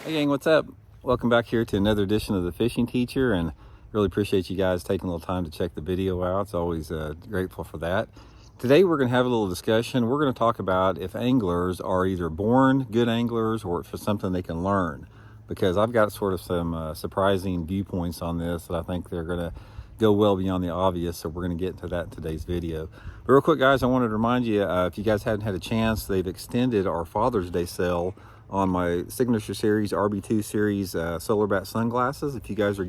Hey gang, what's up? Welcome back here to another edition of the Fishing Teacher, and really appreciate you guys taking a little time to check the video out. It's always grateful for that. Today we're going to have a little discussion. We're going to talk about if anglers are either born good anglers or if it's something they can learn, because I've got sort of some surprising viewpoints on this that I think they're going to go well beyond the obvious, so we're going to get into that in today's video. But real quick guys, I wanted to remind you, if you guys hadn't had a chance, they've extended our Father's Day sale on my signature series, RB2 series solar bat sunglasses. If you guys are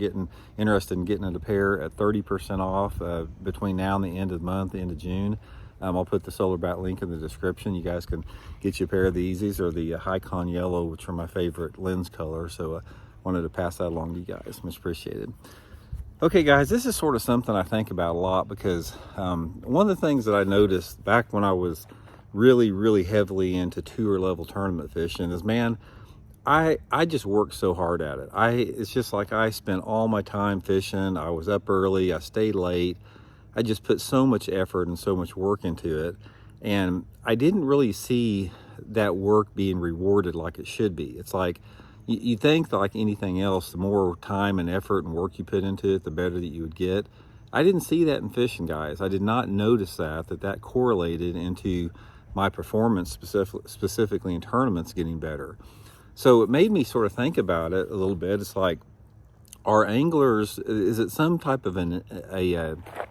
interested in getting a pair at 30% off between now and the end of the month, the end of June, I'll put the solar bat link in the description. You guys can get you a pair of these. These are the Hycon yellow, which are my favorite lens color. So wanted to pass that along to you guys. Much appreciated. Okay guys, this is sort of something I think about a lot, because one of the things that I noticed back when I was really heavily into tour level tournament fishing is, man, I just worked so hard at it. It's just like I spent all my time fishing. I was up early, I stayed late. I just put so much effort and so much work into it, and I didn't really see that work being rewarded like it should be. It's like you think that, like anything else, the more time and effort and work you put into it, the better that you would get. I didn't see that in fishing, guys. I did not notice that correlated into my performance, specifically in tournaments, getting better. So it made me sort of think about it a little bit. It's like, are anglers, is it some type of an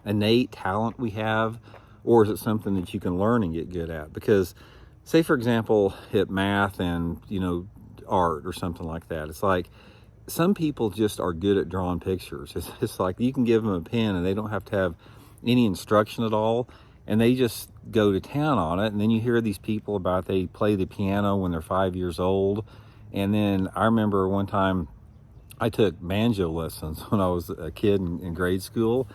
innate talent we have, or is it something that you can learn and get good at? Because say for example, hit math and art or something like that, it's like some people just are good at drawing pictures. It's like you can give them a pen and they don't have to have any instruction at all, and they just go to town on it. And then you hear these people about they play the piano when they're 5 years old. And then I remember one time I took banjo lessons when I was a kid in grade school.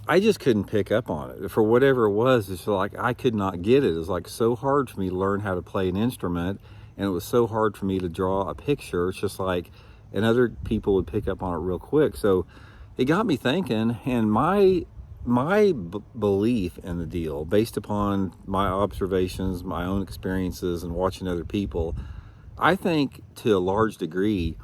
I just couldn't pick up on it for whatever it was. It's like I could not get it. It was like so hard for me to learn how to play an instrument, and it was so hard for me to draw a picture. It's just like, and other people would pick up on it real quick. So it got me thinking, and my belief in the deal, based upon my observations, my own experiences, and watching other people, I think to a large degree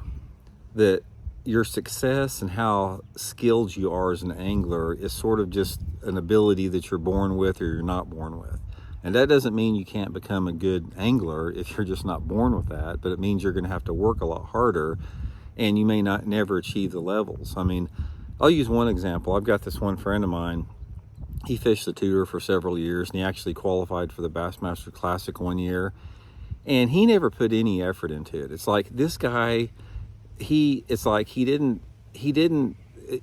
that your success and how skilled you are as an angler is sort of just an ability that you're born with or you're not born with. And that doesn't mean you can't become a good angler if you're just not born with that, but it means you're going to have to work a lot harder, and you may not never achieve the levels. I mean, I'll use one example. I've got this one friend of mine. He fished the tour for several years, and he actually qualified for the Bassmaster Classic one year, and he never put any effort into it. It's like this guy, he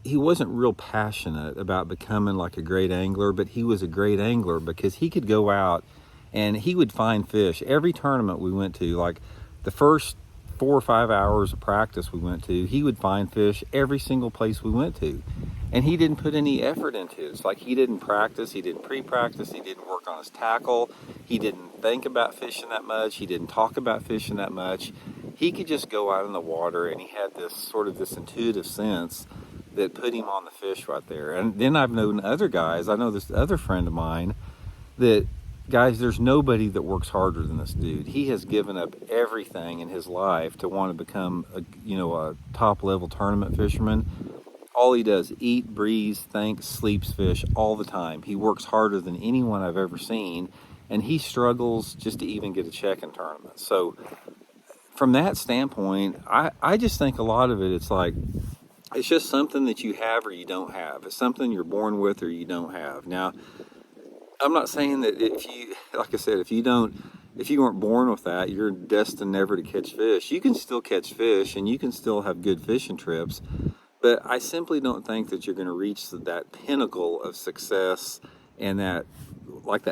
wasn't real passionate about becoming like a great angler, but he was a great angler because he could go out and he would find fish. Every tournament we went to, like the first 4 or 5 hours of practice we went to, he would find fish every single place we went to. And he didn't put any effort into it. It's like he didn't practice, he didn't pre-practice, he didn't work on his tackle, he didn't think about fishing that much, he didn't talk about fishing that much. He could just go out in the water, and he had this intuitive sense that put him on the fish right there. And then I've known other guys, I know this other friend of mine, that guys, there's nobody that works harder than this dude. He has given up everything in his life to want to become a top level tournament fisherman. All he does, eat, breathes, thinks, sleeps fish all the time. He works harder than anyone I've ever seen, and he struggles just to even get a check in tournaments. So from that standpoint, I just think a lot of it, it's like, it's just something that you have or you don't have. It's something you're born with or you don't have. Now, I'm not saying that if you weren't born with that, you're destined never to catch fish. You can still catch fish and you can still have good fishing trips, but I simply don't think that you're going to reach that pinnacle of success and that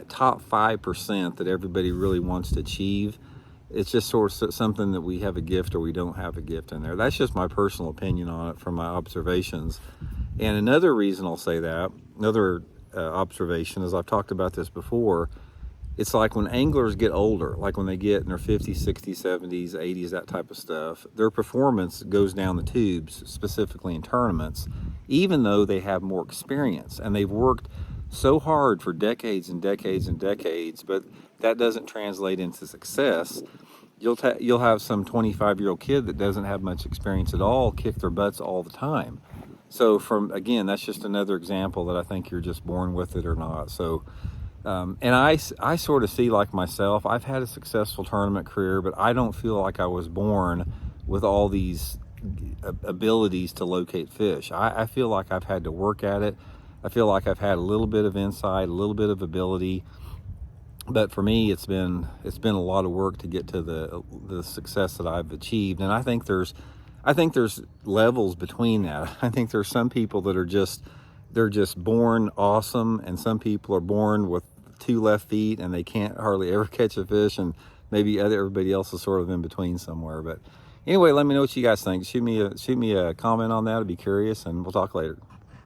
top 5% that everybody really wants to achieve. It's just sort of something that we have a gift or we don't have a gift in there. That's just my personal opinion on it from my observations. And another reason I'll say that, another observation, as I've talked about this before, it's like when anglers get older, like when they get in their 50s, 60s, 70s, 80s, that type of stuff, their performance goes down the tubes, specifically in tournaments, even though they have more experience and they've worked so hard for decades and decades and decades, but that doesn't translate into success. you'll have some 25-year-old kid that doesn't have much experience at all kick their butts all the time. So again, that's just another example that I think you're just born with it or not. So and I sort of see, like myself, I've had a successful tournament career, but I don't feel like I was born with all these abilities to locate fish. I feel like I've had to work at it. I feel like I've had a little bit of insight, a little bit of ability, but for me, it's been a lot of work to get to the success that I've achieved. And I think there's levels between that. I think there's some people that are they're just born awesome, and some people are born with 2 left feet and they can't hardly ever catch a fish, and maybe everybody else is sort of in between somewhere. But anyway, let me know what you guys think. Shoot me a comment on that. I'd be curious, and we'll talk later.